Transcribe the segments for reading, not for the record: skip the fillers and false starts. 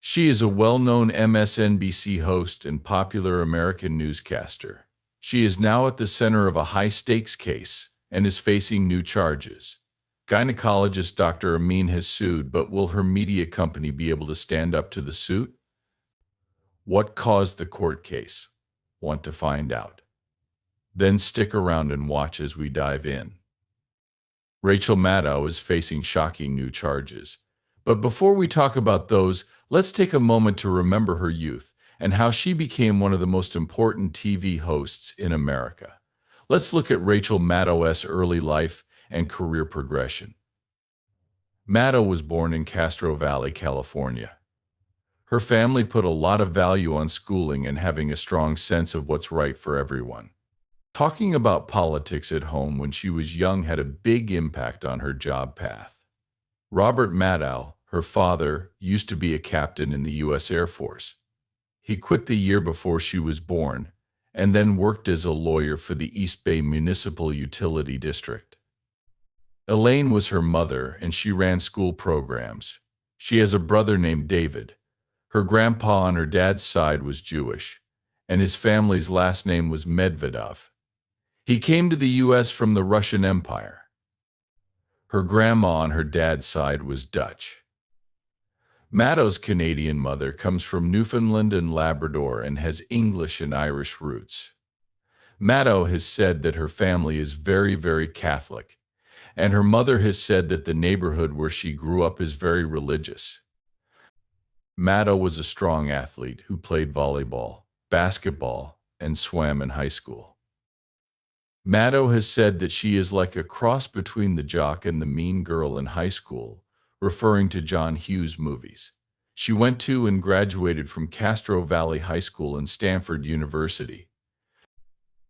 She is a well-known MSNBC host and popular American newscaster. She is now at the center of a high-stakes case and is facing new charges. Gynecologist Doctor Amin has sued, but will her media company be able to stand up to the suit? What caused the court case? Want to find out? Then stick around and watch as we dive in. Rachel Maddow is facing shocking new charges. But before we talk about those, let's take a moment to remember her youth and how she became one of the most important TV hosts in America. Let's look at Rachel Maddow's early life and career progression. Maddow was born in Castro Valley, California. Her family put a lot of value on schooling and having a strong sense of what's right for everyone. Talking about politics at home when she was young had a big impact on her job path. Robert Maddow, her father, used to be a captain in the U.S. Air Force. He quit the year before she was born and then worked as a lawyer for the East Bay Municipal Utility District. Elaine was her mother, and she ran school programs. She has a brother named David. Her grandpa on her dad's side was Jewish, and his family's last name was Medvedof. He came to the U.S. from the Russian Empire. Her grandma on her dad's side was Dutch. Maddow's Canadian mother comes from Newfoundland and Labrador and has English and Irish roots. Maddow has said that her family is very, very Catholic, and her mother has said that the neighborhood where she grew up is very religious. Maddow was a strong athlete who played volleyball, basketball, and swam in high school. Maddow has said that she is like a cross between the jock and the mean girl in high school, referring to John Hughes movies. She went to and graduated from Castro Valley High School and Stanford University.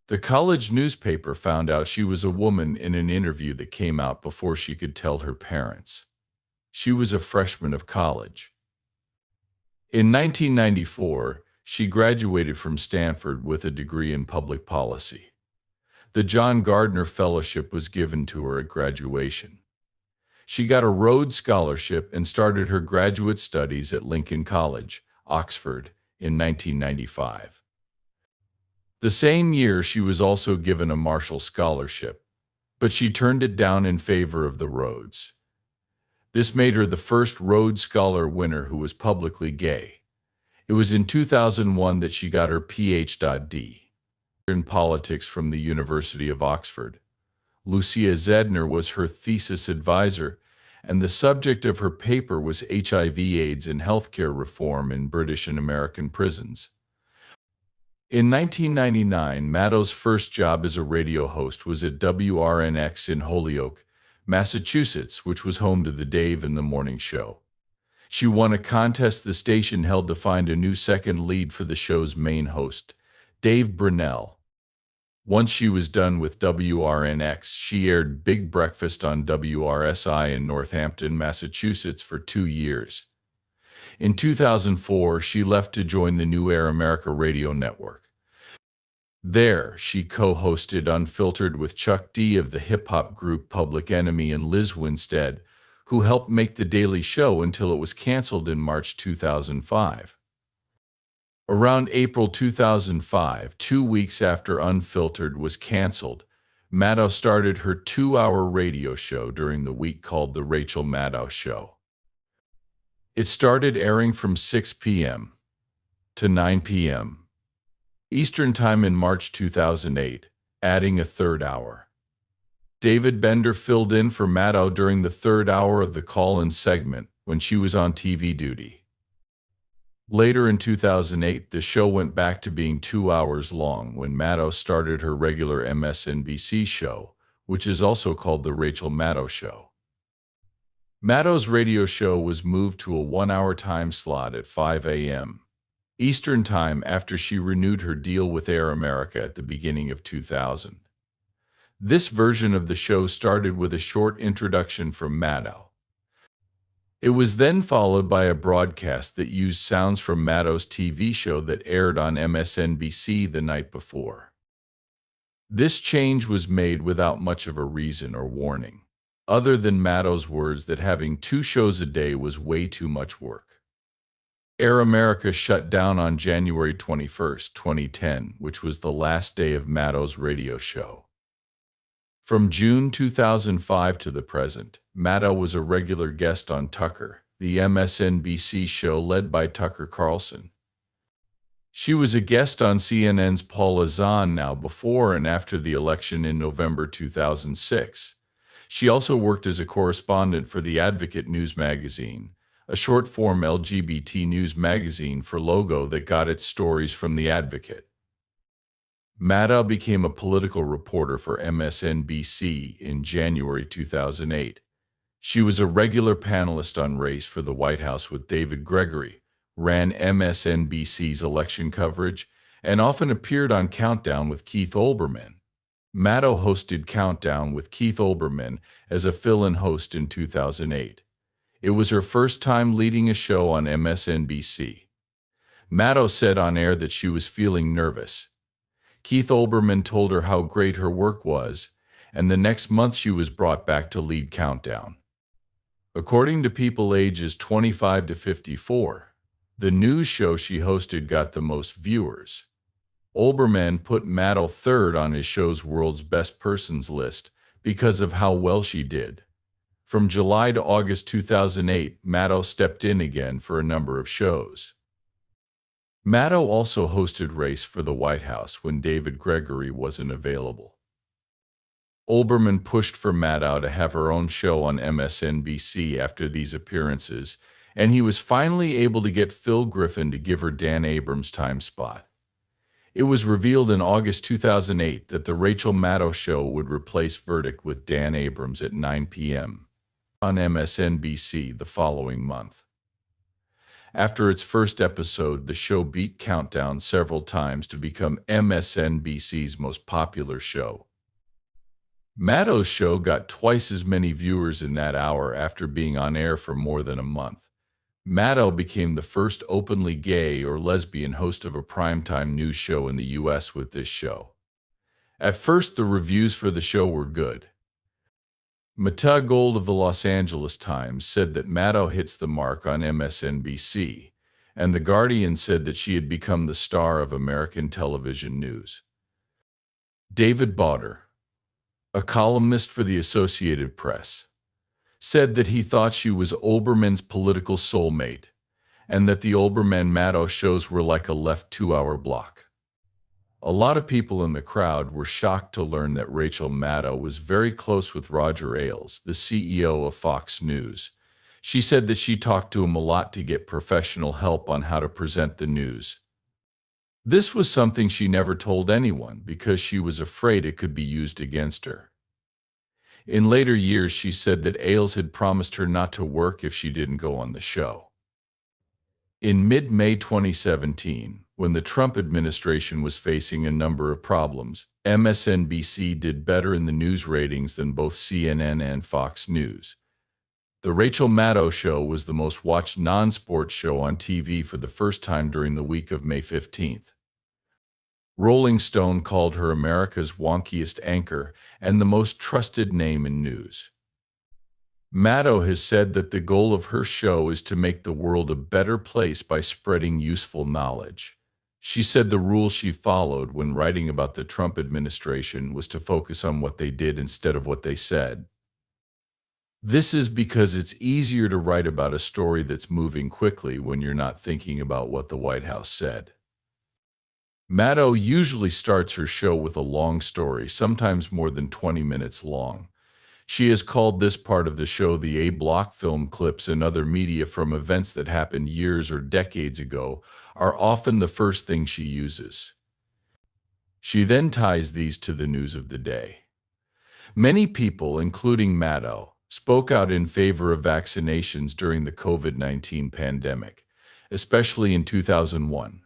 The college newspaper found out she was a woman in an interview that came out before she could tell her parents. She was a freshman of college. In 1994, she graduated from Stanford with a degree in public policy. The John Gardner Fellowship was given to her at graduation. She got a Rhodes Scholarship and started her graduate studies at Lincoln College, Oxford, in 1995. The same year, she was also given a Marshall Scholarship, but she turned it down in favor of the Rhodes. This made her the first Rhodes Scholar winner who was publicly gay. It was in 2001 that she got her Ph.D. in politics from the University of Oxford. Lucia Zedner was her thesis advisor, and the subject of her paper was HIV/AIDS and healthcare reform in British and American prisons. In 1999, Maddow's first job as a radio host was at WRNX in Holyoke, Massachusetts, which was home to the Dave in the Morning Show. She won a contest the station held to find a new second lead for the show's main host, Dave Brunell. Once she was done with WRNX, she aired Big Breakfast on WRSI in Northampton, Massachusetts for 2 years. In 2004, she left to join the New Air America radio network. There, she co-hosted Unfiltered with Chuck D of the hip-hop group Public Enemy and Liz Winstead, who helped make The Daily Show until it was canceled in March 2005. Around April 2005, 2 weeks after Unfiltered was canceled, Maddow started her 2-hour radio show during the week called The Rachel Maddow Show. It started airing from 6 p.m. to 9 p.m. Eastern Time in March 2008, adding a third hour. David Bender filled in for Maddow during the third hour of the call-in segment when she was on TV duty. Later in 2008, the show went back to being 2 hours long when Maddow started her regular MSNBC show, which is also called The Rachel Maddow Show. Maddow's radio show was moved to a 1-hour time slot at 5 a.m. Eastern Time after she renewed her deal with Air America at the beginning of 2000. This version of the show started with a short introduction from Maddow. It was then followed by a broadcast that used sounds from Maddow's TV show that aired on MSNBC the night before. This change was made without much of a reason or warning, other than Maddow's words that having 2 shows a day was way too much work. Air America shut down on January 21, 2010, which was the last day of Maddow's radio show. From June 2005 to the present, Maddow was a regular guest on Tucker, the MSNBC show led by Tucker Carlson. She was a guest on CNN's Paula Zahn now before and after the election in November 2006. She also worked as a correspondent for The Advocate news magazine, a short-form LGBT news magazine for Logo that got its stories from The Advocate. Maddow became a political reporter for MSNBC in January 2008. She was a regular panelist on Race for the White House with David Gregory, ran MSNBC's election coverage, and often appeared on Countdown with Keith Olbermann. Maddow hosted Countdown with Keith Olbermann as a fill-in host in 2008. It was her first time leading a show on MSNBC. Maddow said on air that she was feeling nervous. Keith Olbermann told her how great her work was, and the next month she was brought back to lead Countdown. According to people ages 25 to 54, the news show she hosted got the most viewers. Olbermann put Maddow third on his show's World's Best Persons list because of how well she did. From July to August 2008, Maddow stepped in again for a number of shows. Maddow also hosted Race for the White House when David Gregory wasn't available. Olbermann pushed for Maddow to have her own show on MSNBC after these appearances, and he was finally able to get Phil Griffin to give her Dan Abrams' time spot. It was revealed in August 2008 that the Rachel Maddow show would replace Verdict with Dan Abrams at 9 p.m. on MSNBC the following month. After its first episode, the show beat Countdown several times to become MSNBC's most popular show. Maddow's show got twice as many viewers in that hour after being on air for more than a month. Maddow became the first openly gay or lesbian host of a primetime news show in the U.S. with this show. At first, the reviews for the show were good. Mata Gold of the Los Angeles Times said that Maddow hits the mark on MSNBC, and The Guardian said that she had become the star of American television news. David Bauder, a columnist for the Associated Press, said that he thought she was Olbermann's political soulmate, and that the Olbermann-Maddow shows were like a left 2-hour block. A lot of people in the crowd were shocked to learn that Rachel Maddow was very close with Roger Ailes, the CEO of Fox News. She said that she talked to him a lot to get professional help on how to present the news. This was something she never told anyone because she was afraid it could be used against her. In later years, she said that Ailes had promised her not to work if she didn't go on the show. In mid-May 2017, when the Trump administration was facing a number of problems, MSNBC did better in the news ratings than both CNN and Fox News. The Rachel Maddow show was the most watched non-sports show on TV for the first time during the week of May 15th. Rolling Stone called her America's wonkiest anchor and the most trusted name in news. Maddow has said that the goal of her show is to make the world a better place by spreading useful knowledge. She said the rule she followed when writing about the Trump administration was to focus on what they did instead of what they said. This is because it's easier to write about a story that's moving quickly when you're not thinking about what the White House said. Maddow usually starts her show with a long story, sometimes more than 20 minutes long. She has called this part of the show the A-block. Film clips and other media from events that happened years or decades ago are often the first thing she uses. She then ties these to the news of the day. Many people, including Maddow, spoke out in favor of vaccinations during the COVID-19 pandemic, especially in 2001.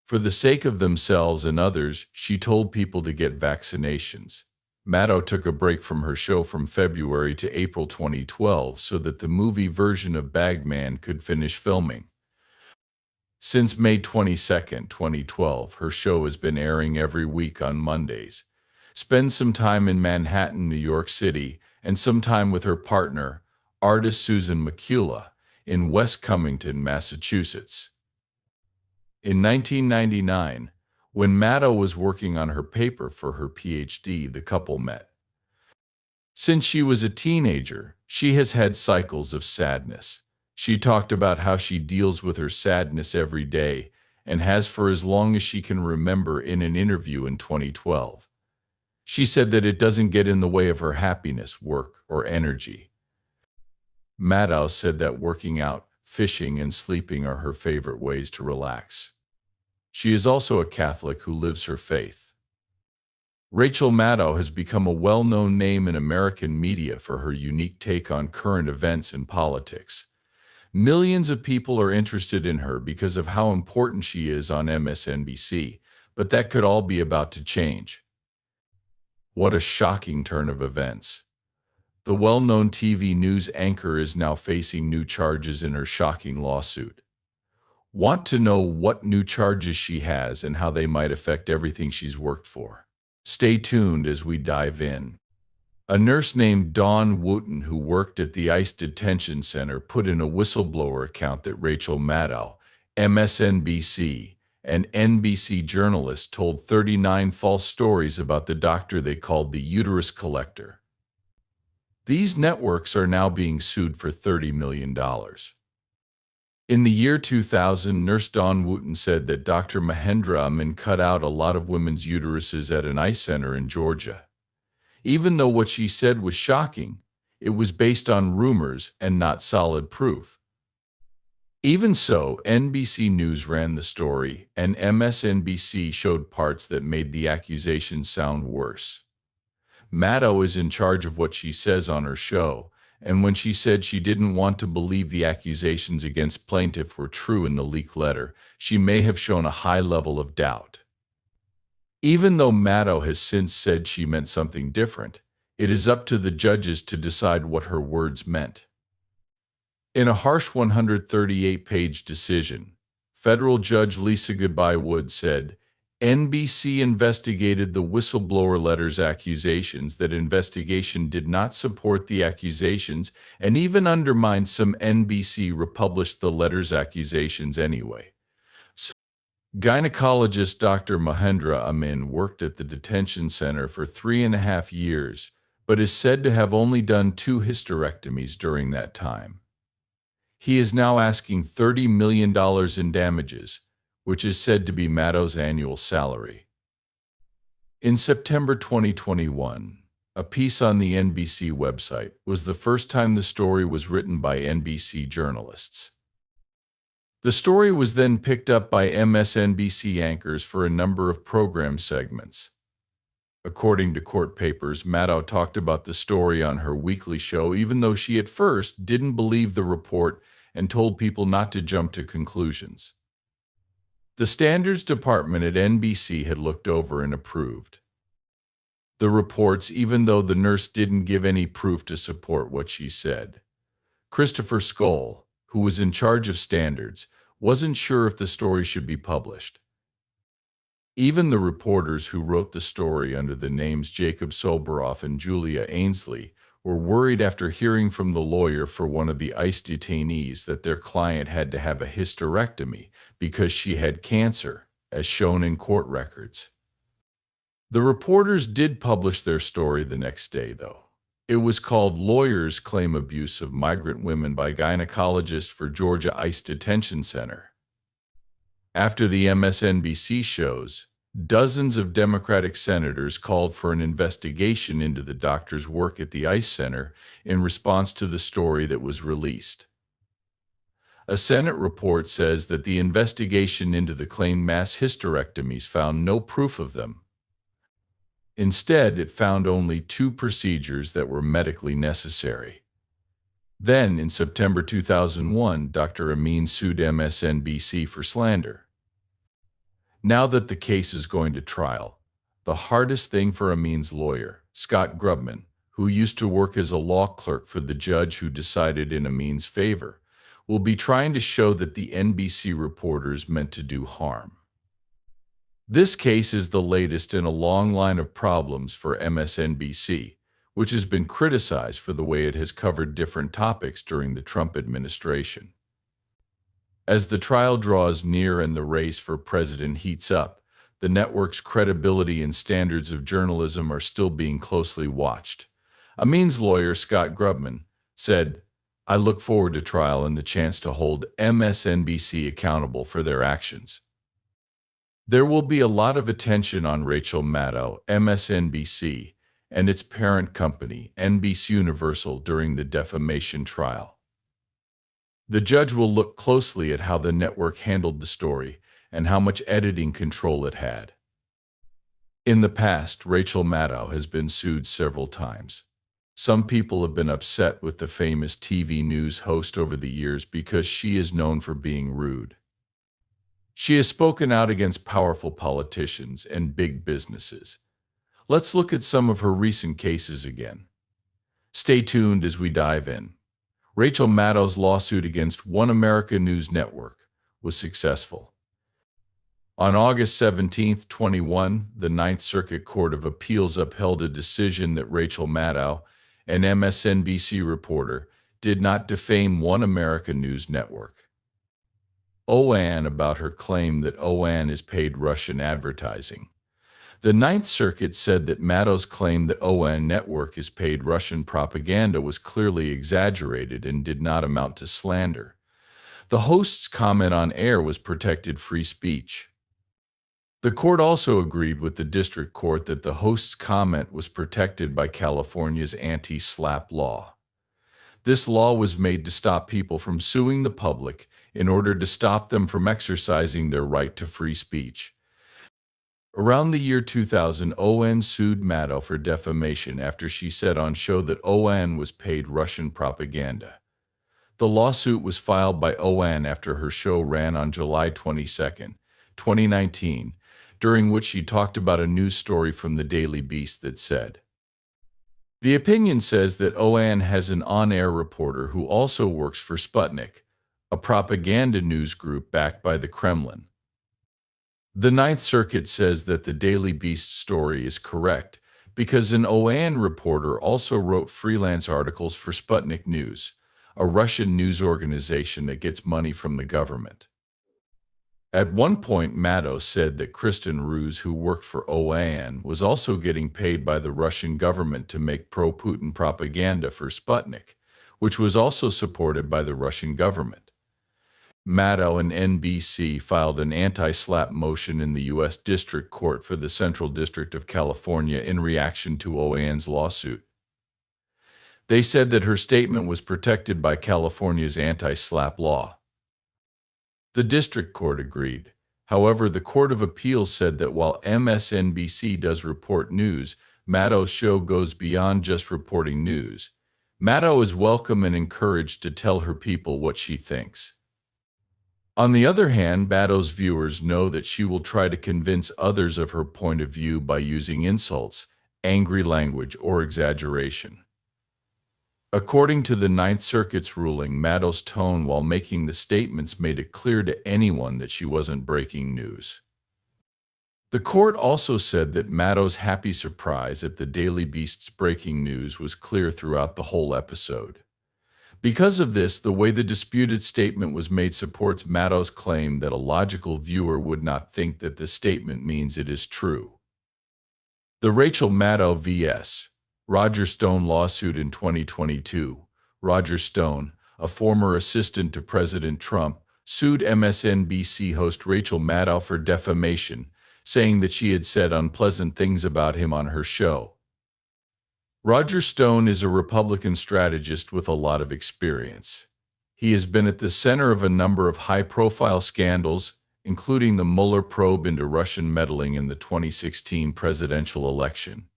For the sake of themselves and others, she told people to get vaccinations. Maddow took a break from her show from February to April 2012 so that the movie version of Bagman could finish filming. Since May 22, 2012, her show has been airing every week on Mondays. Spend some time in Manhattan, New York City, and some time with her partner, artist Susan McCullough, in West Cummington, Massachusetts. In 1999, when Maddow was working on her paper for her PhD, the couple met. Since she was a teenager, she has had cycles of sadness. She talked about how she deals with her sadness every day and has for as long as she can remember in an interview in 2012. She said that it doesn't get in the way of her happiness, work, or energy. Maddow said that working out, fishing, and sleeping are her favorite ways to relax. She is also a Catholic who lives her faith. Rachel Maddow has become a well-known name in American media for her unique take on current events and politics. Millions of people are interested in her because of how important she is on MSNBC, but that could all be about to change. What a shocking turn of events. The well-known TV news anchor is now facing new charges in her shocking lawsuit. Want to know what new charges she has and how they might affect everything she's worked for? Stay tuned as we dive in. A nurse named Dawn Wooten, who worked at the ICE detention center, put in a whistleblower account that Rachel Maddow, MSNBC, and NBC journalists told 39 false stories about the doctor they called the uterus collector. These networks are now being sued for $30 million. In the year 2000, nurse Dawn Wooten said that Dr. Mahendra Amin cut out a lot of women's uteruses at an ICE center in Georgia. Even though what she said was shocking, it was based on rumors and not solid proof. Even so, NBC News ran the story, and MSNBC showed parts that made the accusations sound worse. Maddow is in charge of what she says on her show, and when she said she didn't want to believe the accusations against plaintiff were true in the leaked letter, she may have shown a high level of doubt. Even though Maddow has since said she meant something different, it is up to the judges to decide what her words meant. In a harsh 138-page decision, federal judge Lisa Goodby Wood said, NBC investigated the whistleblower letter's accusations. That investigation did not support the accusations and even undermined some. NBC republished the letter's accusations anyway. Gynecologist Dr. Mahendra Amin worked at the detention center for 3.5 years, but is said to have only done 2 hysterectomies during that time. He is now asking $30 million in damages, which is said to be Maddow's annual salary. In September 2021, a piece on the NBC website was the first time the story was written by NBC journalists. The story was then picked up by MSNBC anchors for a number of program segments. According to court papers, Maddow talked about the story on her weekly show, even though she at first didn't believe the report and told people not to jump to conclusions. The standards department at NBC had looked over and approved the reports, even though the nurse didn't give any proof to support what she said. Christopher Skoll, who was in charge of standards, wasn't sure if the story should be published. Even the reporters who wrote the story under the names Jacob Soboroff and Julia Ainsley were worried after hearing from the lawyer for one of the ICE detainees that their client had to have a hysterectomy because she had cancer, as shown in court records. The reporters did publish their story the next day, though. It was called "Lawyers Claim Abuse of Migrant Women by Gynecologist for Georgia ICE Detention Center." After the MSNBC shows, dozens of Democratic senators called for an investigation into the doctor's work at the ICE Center in response to the story that was released. A Senate report says that the investigation into the claimed mass hysterectomies found no proof of them. Instead, it found only 2 procedures that were medically necessary. Then, in September 2001, Dr. Amin sued MSNBC for slander. Now that the case is going to trial, the hardest thing for Amin's lawyer, Scott Grubman, who used to work as a law clerk for the judge who decided in Amin's favor, will be trying to show that the NBC reporters meant to do harm. This case is the latest in a long line of problems for MSNBC, which has been criticized for the way it has covered different topics during the Trump administration. As the trial draws near and the race for president heats up, the network's credibility and standards of journalism are still being closely watched. Amin's lawyer, Scott Grubman, said, "I look forward to trial and the chance to hold MSNBC accountable for their actions." There will be a lot of attention on Rachel Maddow, MSNBC, and its parent company, NBC Universal, during the defamation trial. The judge will look closely at how the network handled the story and how much editing control it had. In the past, Rachel Maddow has been sued several times. Some people have been upset with the famous TV news host over the years because she is known for being rude. She has spoken out against powerful politicians and big businesses. Let's look at some of her recent cases again. Stay tuned as we dive in. Rachel Maddow's lawsuit against One America News Network was successful. On August 17, 2021, the Ninth Circuit Court of Appeals upheld a decision that Rachel Maddow, an MSNBC reporter, did not defame One America News Network. OAN about her claim that OAN is paid Russian advertising. The Ninth Circuit said that Maddow's claim that OAN Network is paid Russian propaganda was clearly exaggerated and did not amount to slander. The host's comment on air was protected free speech. The court also agreed with the district court that the host's comment was protected by California's anti-SLAPP law. This law was made to stop people from suing the public in order to stop them from exercising their right to free speech. Around the year 2000, OAN sued Maddow for defamation after she said on show that OAN was paid Russian propaganda. The lawsuit was filed by OAN after her show ran on July 22, 2019, during which she talked about a news story from the Daily Beast that said, "The opinion says that OAN has an on-air reporter who also works for Sputnik, a propaganda news group backed by the Kremlin." The Ninth Circuit says that the Daily Beast story is correct because an OAN reporter also wrote freelance articles for Sputnik News, a Russian news organization that gets money from the government. At one point, Maddow said that Kristen Ruse, who worked for OAN, was also getting paid by the Russian government to make pro-Putin propaganda for Sputnik, which was also supported by the Russian government. Maddow and NBC filed an anti-SLAPP motion in the U.S. District Court for the Central District of California in reaction to OAN's lawsuit. They said that her statement was protected by California's anti-SLAPP law. The District Court agreed. However, the Court of Appeals said that while MSNBC does report news, Maddow's show goes beyond just reporting news. Maddow is welcome and encouraged to tell her people what she thinks. On the other hand, Maddow's viewers know that she will try to convince others of her point of view by using insults, angry language, or exaggeration. According to the Ninth Circuit's ruling, Maddow's tone while making the statements made it clear to anyone that she wasn't breaking news. The court also said that Maddow's happy surprise at the Daily Beast's breaking news was clear throughout the whole episode. Because of this, the way the disputed statement was made supports Maddow's claim that a logical viewer would not think that the statement means it is true. The Rachel Maddow vs. Roger Stone lawsuit in 2022. Roger Stone, a former assistant to President Trump, sued MSNBC host Rachel Maddow for defamation, saying that she had said unpleasant things about him on her show. Roger Stone is a Republican strategist with a lot of experience. He has been at the center of a number of high-profile scandals, including the Mueller probe into Russian meddling in the 2016 presidential election.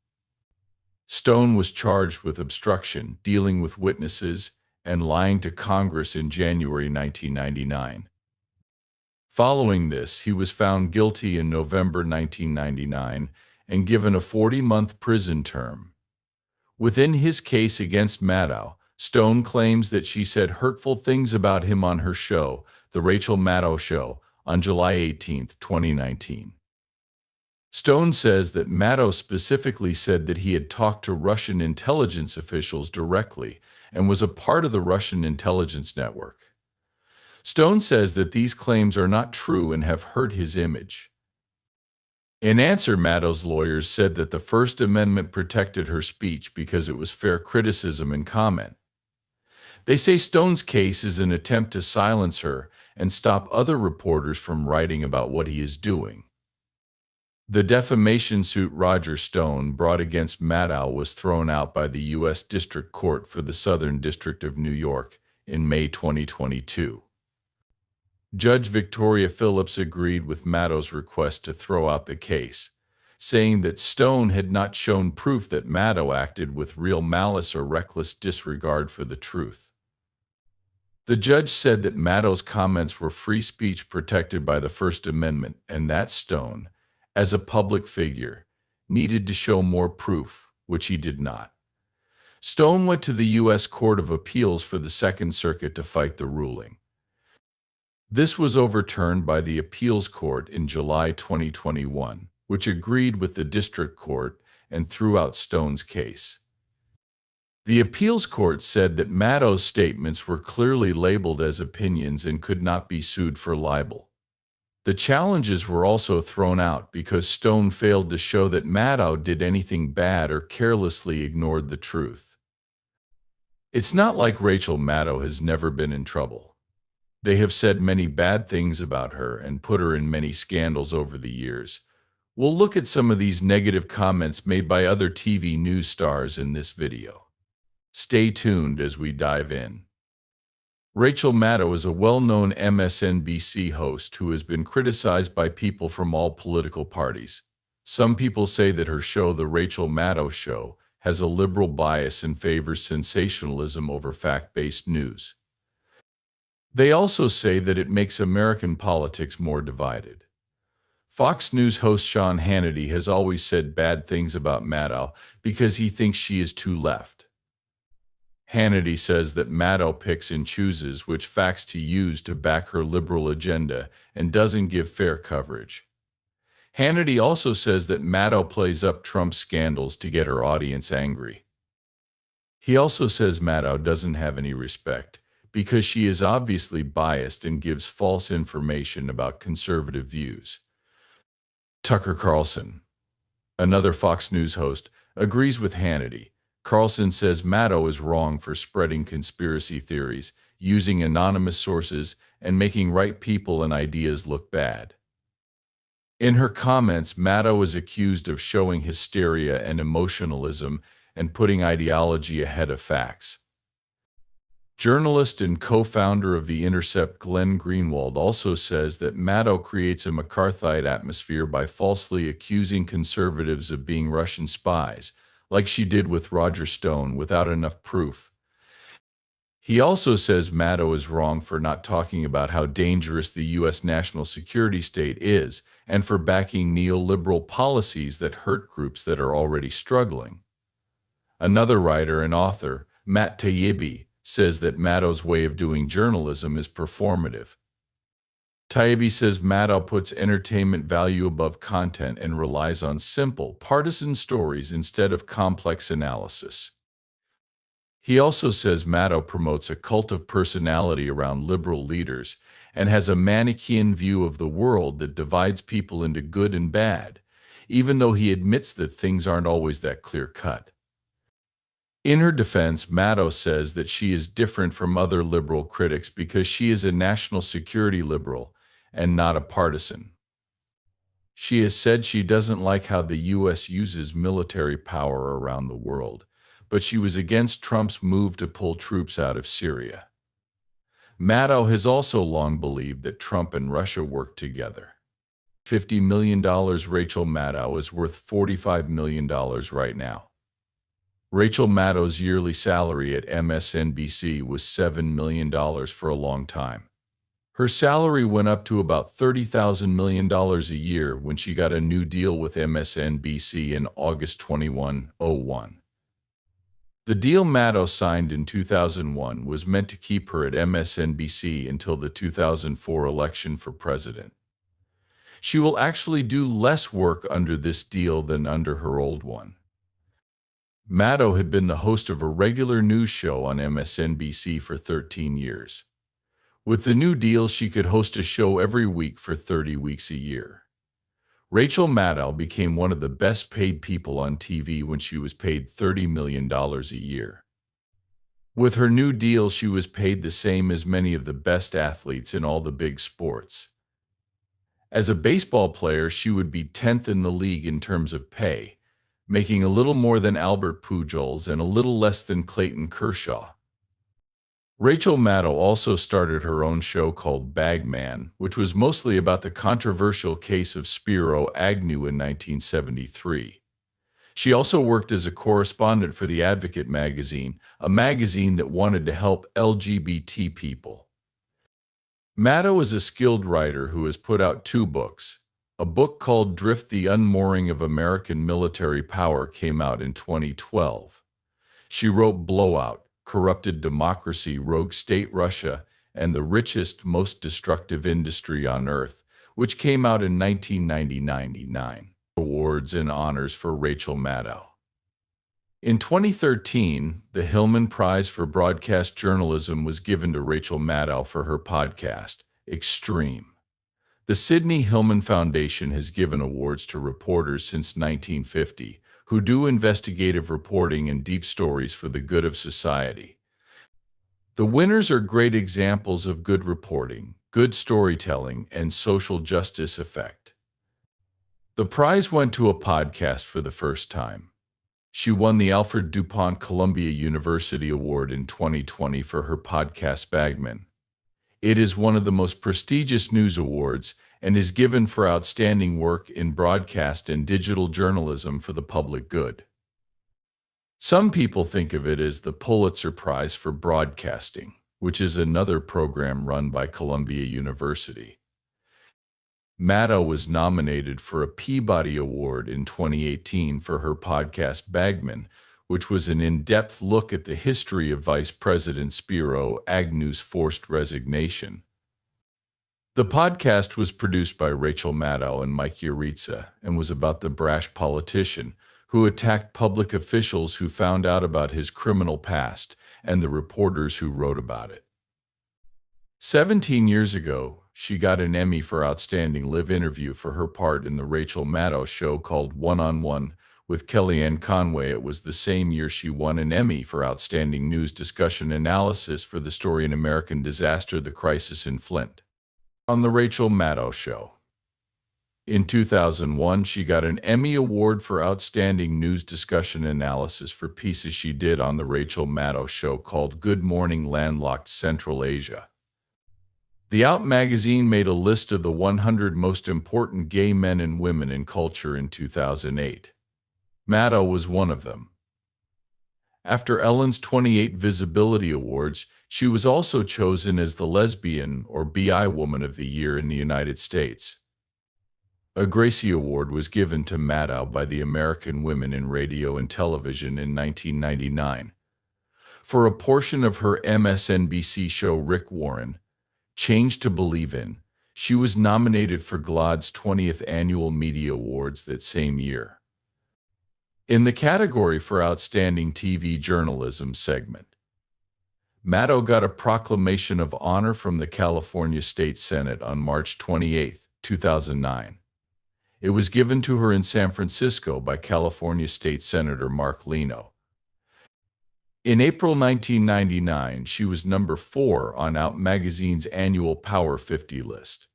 Stone was charged with obstruction, dealing with witnesses, and lying to Congress in January 1999. Following this, he was found guilty in November 1999 and given a 40-month prison term. Within his case against Maddow, Stone claims that she said hurtful things about him on her show, The Rachel Maddow Show, on July 18, 2019. Stone says that Maddow specifically said that he had talked to Russian intelligence officials directly and was a part of the Russian intelligence network. Stone says that these claims are not true and have hurt his image. In answer, Maddow's lawyers said that the First Amendment protected her speech because it was fair criticism and comment. They say Stone's case is an attempt to silence her and stop other reporters from writing about what he is doing. The defamation suit Roger Stone brought against Maddow was thrown out by the U.S. District Court for the Southern District of New York in May 2022. Judge Victoria Phillips agreed with Maddow's request to throw out the case, saying that Stone had not shown proof that Maddow acted with real malice or reckless disregard for the truth. The judge said that Maddow's comments were free speech protected by the First Amendment and that Stone, as a public figure, needed to show more proof, which he did not. Stone went to the U.S. Court of Appeals for the Second Circuit to fight the ruling. This was overturned by the Appeals Court in July 2021, which agreed with the District Court and threw out Stone's case. The Appeals Court said that Maddow's statements were clearly labeled as opinions and could not be sued for libel. The challenges were also thrown out because Stone failed to show that Maddow did anything bad or carelessly ignored the truth. It's not like Rachel Maddow has never been in trouble. They have said many bad things about her and put her in many scandals over the years. We'll look at some of these negative comments made by other TV news stars in this video. Stay tuned as we dive in. Rachel Maddow is a well-known MSNBC host who has been criticized by people from all political parties. Some people say that her show, The Rachel Maddow Show, has a liberal bias and favors sensationalism over fact-based news. They also say that it makes American politics more divided. Fox News host Sean Hannity has always said bad things about Maddow because he thinks she is too left. Hannity says that Maddow picks and chooses which facts to use to back her liberal agenda and doesn't give fair coverage. Hannity also says that Maddow plays up Trump's scandals to get her audience angry. He also says Maddow doesn't have any respect because she is obviously biased and gives false information about conservative views. Tucker Carlson, another Fox News host, agrees with Hannity. Carlson says Maddow is wrong for spreading conspiracy theories, using anonymous sources, and making right people and ideas look bad. In her comments, Maddow is accused of showing hysteria and emotionalism and putting ideology ahead of facts. Journalist and co-founder of The Intercept Glenn Greenwald also says that Maddow creates a McCarthyite atmosphere by falsely accusing conservatives of being Russian spies, like she did with Roger Stone, without enough proof. He also says Maddow is wrong for not talking about how dangerous the U.S. national security state is and for backing neoliberal policies that hurt groups that are already struggling. Another writer and author, Matt Taibbi, says that Maddow's way of doing journalism is performative. Taibbi says Maddow puts entertainment value above content and relies on simple, partisan stories instead of complex analysis. He also says Maddow promotes a cult of personality around liberal leaders and has a Manichaean view of the world that divides people into good and bad, even though he admits that things aren't always that clear-cut. In her defense, Maddow says that she is different from other liberal critics because she is a national security liberal and not a partisan. She has said she doesn't like how the U.S. uses military power around the world, but she was against Trump's move to pull troops out of Syria. Maddow has also long believed that Trump and Russia work together. $50 million. Rachel Maddow is worth $45 million right now. Rachel Maddow's yearly salary at MSNBC was $7 million for a long time. Her salary went up to about $30,000 million a year when she got a new deal with MSNBC in August 2001. The deal Maddow signed in 2001 was meant to keep her at MSNBC until the 2004 election for president. She will actually do less work under this deal than under her old one. Maddow had been the host of a regular news show on MSNBC for 13 years. With the new deal, she could host a show every week for 30 weeks a year. Rachel Maddow became one of the best paid people on TV when she was paid $30 million a year. With her new deal, she was paid the same as many of the best athletes in all the big sports. As a baseball player, she would be 10th in the league in terms of pay, making a little more than Albert Pujols and a little less than Clayton Kershaw. Rachel Maddow also started her own show called Bagman, which was mostly about the controversial case of Spiro Agnew in 1973. She also worked as a correspondent for The Advocate magazine, a magazine that wanted to help LGBT people. Maddow is a skilled writer who has put out 2 books. A book called Drift: The Unmooring of American Military Power came out in 2012. She wrote Blowout: Corrupted Democracy, Rogue State Russia, and the Richest, Most Destructive Industry on Earth, which came out in 1999. Awards and honors for Rachel Maddow. In 2013, the Hillman Prize for Broadcast Journalism was given to Rachel Maddow for her podcast, Extreme. The Sidney Hillman Foundation has given awards to reporters since 1950 who do investigative reporting and deep stories for the good of society. The winners are great examples of good reporting, good storytelling, and social justice effect. The prize went to a podcast for the first time. She won the Alfred DuPont Columbia University Award in 2020 for her podcast Bagman. It is one of the most prestigious news awards and is given for outstanding work in broadcast and digital journalism for the public good. Some people think of it as the Pulitzer Prize for Broadcasting, which is another program run by Columbia University. Maddow was nominated for a Peabody Award in 2018 for her podcast Bagman, which was an in-depth look at the history of Vice President Spiro Agnew's forced resignation. The podcast was produced by Rachel Maddow and Mike Yuritsa and was about the brash politician who attacked public officials who found out about his criminal past and the reporters who wrote about it. 17 years ago, she got an Emmy for Outstanding Live Interview for her part in the Rachel Maddow show called One-on-One with Kellyanne Conway. It was the same year she won an Emmy for Outstanding News Discussion Analysis for the story An American Disaster: The Crisis in Flint on The Rachel Maddow Show. In 2001, she got an Emmy Award for Outstanding News Discussion Analysis for pieces she did on The Rachel Maddow Show called Good Morning Landlocked Central Asia. The Out magazine made a list of the 100 most important gay men and women in culture in 2008. Maddow was one of them. After Ellen's 28 Visibility Awards, she was also chosen as the Lesbian or BI Woman of the Year in the United States. A Gracie Award was given to Maddow by the American Women in Radio and Television in 1999. For a portion of her MSNBC show Rick Warren, Change to Believe In, she was nominated for GLAAD's 20th Annual Media Awards that same year. In the category for Outstanding TV Journalism segment, Maddow got a proclamation of honor from the California State Senate on March 28, 2009. It was given to her in San Francisco by California State Senator Mark Leno. In April 1999, she was number 4 on Out magazine's annual Power 50 list.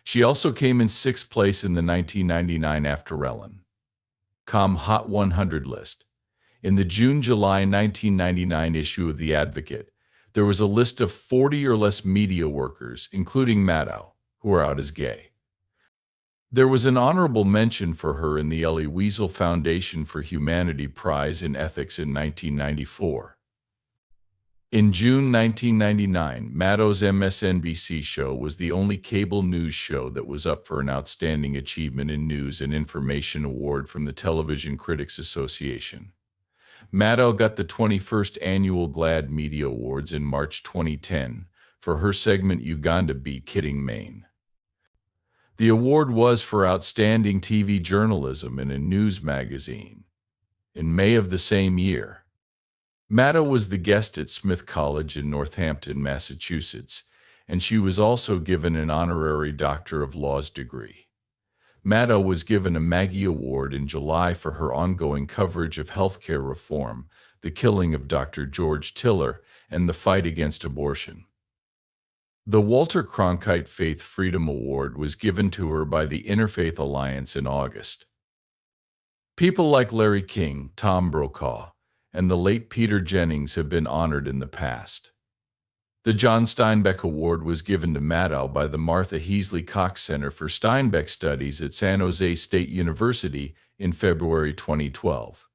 She also came in 6th place in the 1999 After Ellen.com Hot 100 list. In the June-July 1999 issue of The Advocate, there was a list of 40 or less media workers, including Maddow, who were out as gay. There was an honorable mention for her in the Elie Wiesel Foundation for Humanity Prize in Ethics in 1994. In June 1999, Maddow's MSNBC show was the only cable news show that was up for an Outstanding Achievement in News and Information Award from the Television Critics Association. Maddow got the 21st Annual GLAAD Media Awards in March 2010 for her segment Uganda Be Kidding Maine. The award was for outstanding TV journalism in a news magazine. In May of the same year, Maddow was the guest at Smith College in Northampton, Massachusetts, and she was also given an honorary Doctor of Laws degree. Maddow was given a Maggie Award in July for her ongoing coverage of healthcare reform, the killing of Dr. George Tiller, and the fight against abortion. The Walter Cronkite Faith Freedom Award was given to her by the Interfaith Alliance in August. People like Larry King, Tom Brokaw, and the late Peter Jennings have been honored in the past. The John Steinbeck Award was given to Maddow by the Martha Heasley Cox Center for Steinbeck Studies at San Jose State University in February 2012.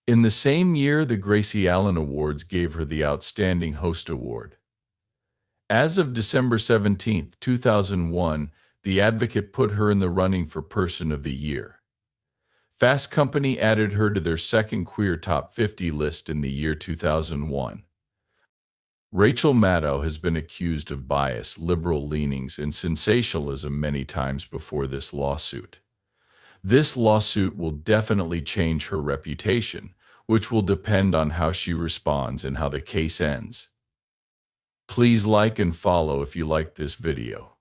In the same year, the Gracie Allen Awards gave her the Outstanding Host Award. As of December 17, 2001, The Advocate put her in the running for Person of the Year. Fast Company added her to their second Queer Top 50 list in the year 2001. Rachel Maddow has been accused of bias, liberal leanings, and sensationalism many times before this lawsuit. This lawsuit will definitely change her reputation, which will depend on how she responds and how the case ends. Please like and follow if you liked this video.